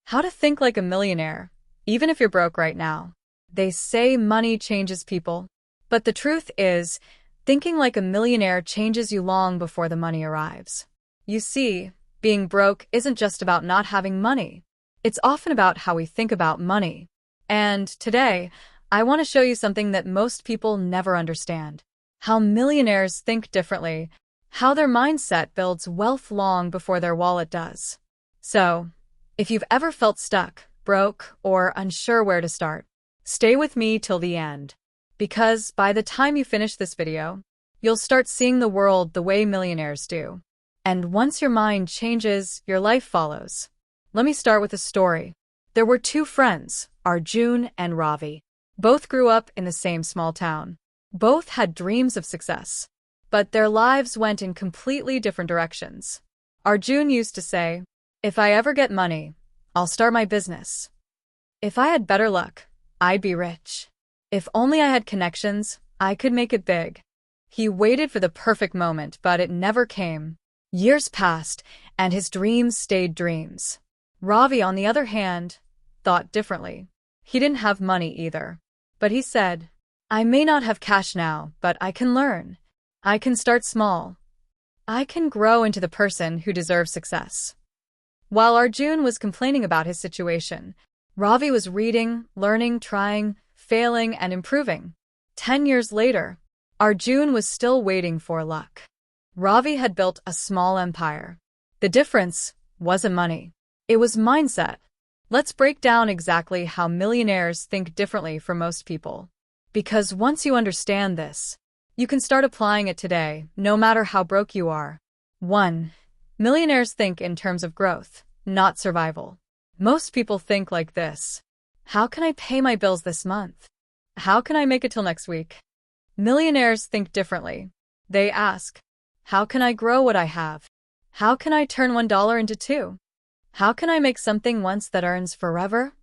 How to think like a millionaire, even if you're broke right now. They say money changes people, but the truth is, thinking like a millionaire changes you long before the money arrives. You see, being broke isn't just about not having money. It's often about how we think about money. And today, I want to show you something that most people never understand. How millionaires think differently, how their mindset builds wealth long before their wallet does. So, if you've ever felt stuck, broke, or unsure where to start, stay with me till the end. Because by the time you finish this video, you'll start seeing the world the way millionaires do. And once your mind changes, your life follows. Let me start with a story. There were two friends, Arjun and Ravi. Both grew up in the same small town. Both had dreams of success. But their lives went in completely different directions. Arjun used to say, "If I ever get money, I'll start my business. If I had better luck, I'd be rich. If only I had connections, I could make it big." He waited for the perfect moment, but it never came. Years passed, and his dreams stayed dreams. Ravi, on the other hand, thought differently. He didn't have money either. But he said, "I may not have cash now, but I can learn. I can start small. I can grow into the person who deserves success." While Arjun was complaining about his situation, Ravi was reading, learning, trying, failing, and improving. 10 years later, Arjun was still waiting for luck. Ravi had built a small empire. The difference wasn't money. It was mindset. Let's break down exactly how millionaires think differently from most people. Because once you understand this, you can start applying it today, no matter how broke you are. 1. Millionaires think in terms of growth, not survival. Most people think like this. How can I pay my bills this month? How can I make it till next week? Millionaires think differently. They ask, how can I grow what I have? How can I turn $1 into 2? How can I make something once that earns forever?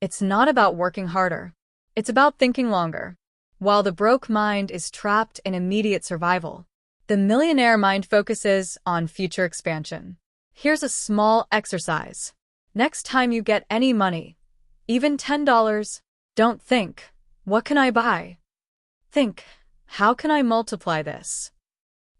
It's not about working harder. It's about thinking longer. While the broke mind is trapped in immediate survival, the millionaire mind focuses on future expansion. Here's a small exercise. Next time you get any money, even $10, don't think, what can I buy? Think, how can I multiply this?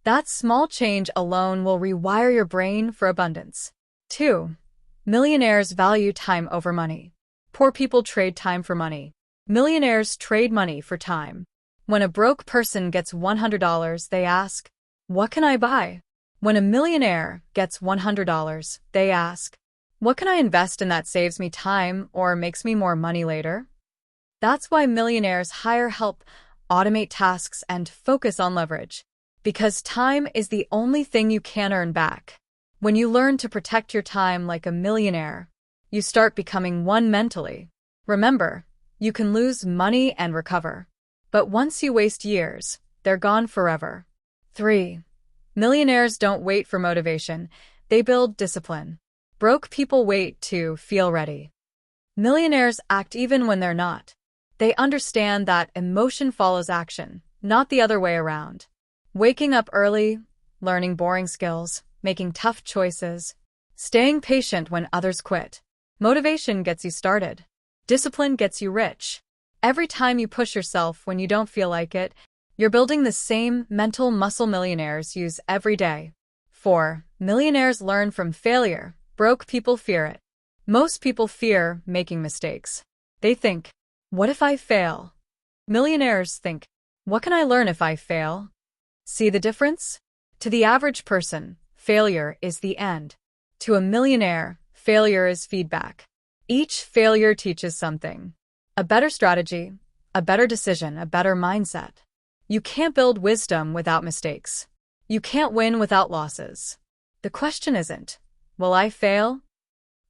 That small change alone will rewire your brain for abundance. 2. Millionaires value time over money. Poor people trade time for money. Millionaires trade money for time. When a broke person gets $100, they ask, what can I buy? When a millionaire gets $100, they ask, what can I invest in that saves me time or makes me more money later? That's why millionaires hire help, automate tasks, and focus on leverage. Because time is the only thing you can earn back. When you learn to protect your time like a millionaire, you start becoming one mentally. Remember, you can lose money and recover. But once you waste years, they're gone forever. 3. Millionaires don't wait for motivation, they build discipline. Broke people wait to feel ready. Millionaires act even when they're not. They understand that emotion follows action, not the other way around. Waking up early, learning boring skills, making tough choices, staying patient when others quit. Motivation gets you started. Discipline gets you rich. Every time you push yourself when you don't feel like it, you're building the same mental muscle millionaires use every day. 4. Millionaires learn from failure. Broke people fear it. Most people fear making mistakes. They think, what if I fail? Millionaires think, what can I learn if I fail? See the difference? To the average person, failure is the end. To a millionaire, failure is feedback. Each failure teaches something. A better strategy, a better decision, a better mindset. You can't build wisdom without mistakes. You can't win without losses. The question isn't, will I fail?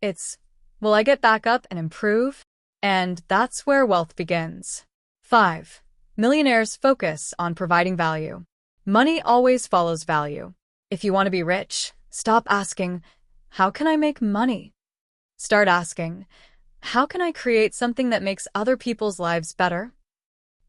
It's, will I get back up and improve? And that's where wealth begins. 5. Millionaires focus on providing value. Money always follows value. If you want to be rich, stop asking, how can I make money? Start asking, how can I create something that makes other people's lives better?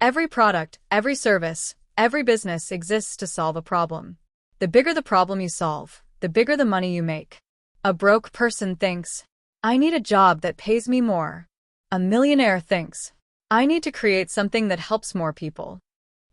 Every product, every service, every business exists to solve a problem. The bigger the problem you solve, the bigger the money you make. A broke person thinks, I need a job that pays me more. A millionaire thinks, I need to create something that helps more people.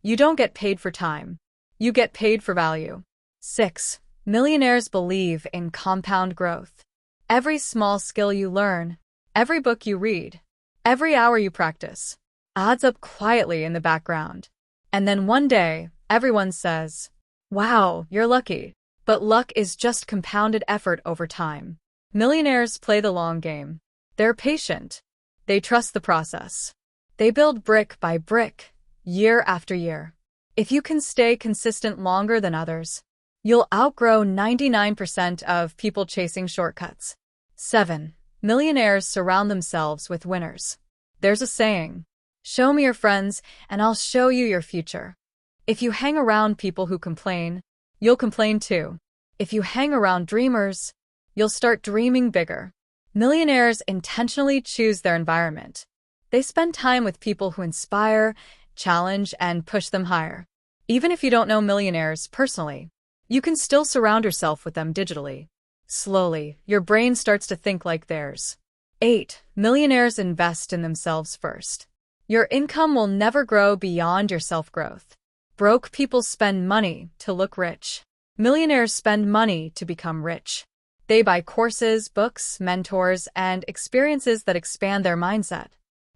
You don't get paid for time. You get paid for value. 6. Millionaires believe in compound growth. Every small skill you learn, every book you read, every hour you practice, adds up quietly in the background. And then one day, everyone says, wow, you're lucky. But luck is just compounded effort over time. Millionaires play the long game. They're patient. They trust the process. They build brick by brick, year after year. If you can stay consistent longer than others, you'll outgrow 99% of people chasing shortcuts. 7. Millionaires surround themselves with winners. There's a saying, show me your friends and I'll show you your future. If you hang around people who complain, you'll complain too. If you hang around dreamers, you'll start dreaming bigger. Millionaires intentionally choose their environment. They spend time with people who inspire, challenge, and push them higher. Even if you don't know millionaires personally, you can still surround yourself with them digitally. Slowly, your brain starts to think like theirs. 8. Millionaires invest in themselves first. Your income will never grow beyond your self-growth. Broke people spend money to look rich. Millionaires spend money to become rich. They buy courses, books, mentors, and experiences that expand their mindset.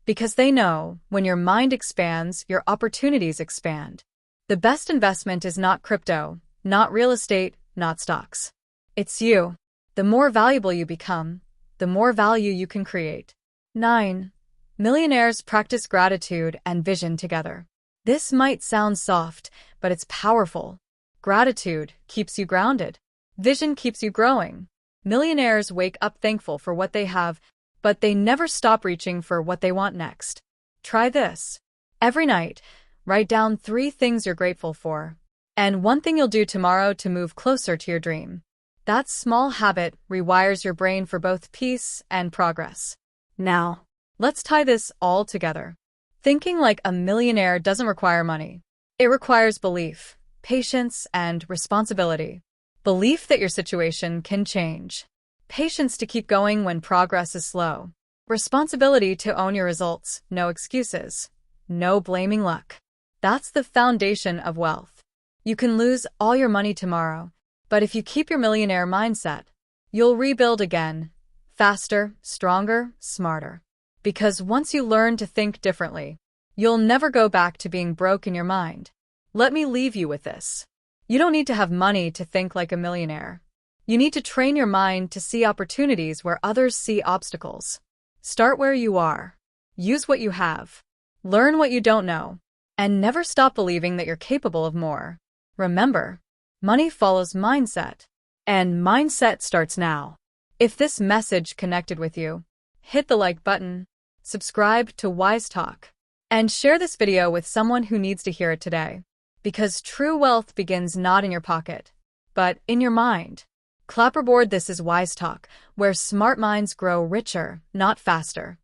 Because they know, when your mind expands, your opportunities expand. The best investment is not crypto, not real estate, not stocks. It's you. The more valuable you become, the more value you can create. 9. Millionaires practice gratitude and vision together. This might sound soft, but it's powerful. Gratitude keeps you grounded. Vision keeps you growing. Millionaires wake up thankful for what they have, but they never stop reaching for what they want next. Try this. Every night, write down 3 things you're grateful for, and 1 thing you'll do tomorrow to move closer to your dream. That small habit rewires your brain for both peace and progress. Now, let's tie this all together. Thinking like a millionaire doesn't require money. It requires belief, patience, and responsibility. Belief that your situation can change. Patience to keep going when progress is slow. Responsibility to own your results, no excuses. No blaming luck. That's the foundation of wealth. You can lose all your money tomorrow, but if you keep your millionaire mindset, you'll rebuild again, faster, stronger, smarter. Because once you learn to think differently, you'll never go back to being broke in your mind. Let me leave you with this. You don't need to have money to think like a millionaire. You need to train your mind to see opportunities where others see obstacles. Start where you are. Use what you have. Learn what you don't know. And never stop believing that you're capable of more. Remember, money follows mindset. And mindset starts now. If this message connected with you, hit the like button, subscribe to WiseTalk, and share this video with someone who needs to hear it today. Because true wealth begins not in your pocket, but in your mind. Clapperboard, this is WiseTalk, where smart minds grow richer, not faster.